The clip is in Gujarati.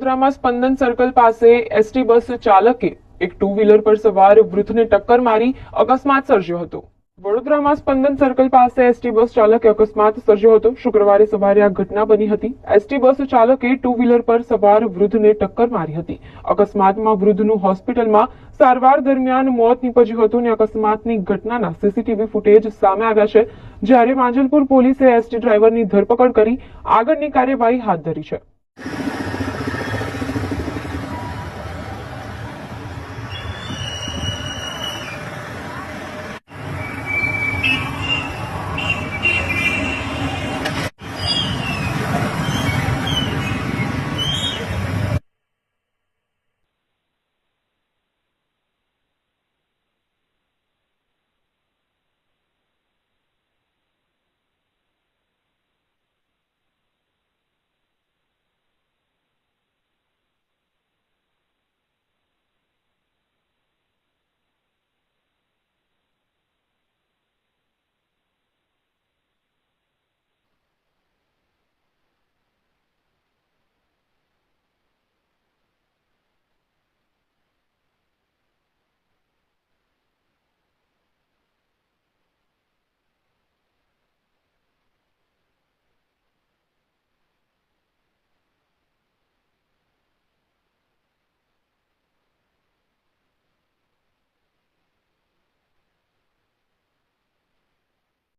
વડોદરામાં સ્પંદન સર્કલ પાસે એસટી બસ ચાલકે એક ટુ વ્હીલર પર સવાર વૃદ્ધને ટક્કર મારી અકસ્માત સર્જ્યો હતો। વડોદરામાં સ્પંદન સર્કલ પાસે એસટી બસ ચાલકે અકસ્માત સર્જ્યો હતો। શુક્રવારે સવારે આ ઘટના બની હતી। એસટી બસ ચાલકે ટુ વ્હીલર પર સવાર વૃદ્ધને ટક્કર મારી હતી। અકસ્માતમાં વૃદ્ધનું હોસ્પિટલમાં સારવાર દરમિયાન મોત નીપજ્યું હતું અને અકસ્માતની ઘટનાના સીસીટીવી ફૂટેજ સામે આવ્યા છે, જ્યારે માંજલપુર પોલીસે એસટી ડ્રાઈવરની ધરપકડ કરી આગળની કાર્યવાહી હાથ ધરી છે।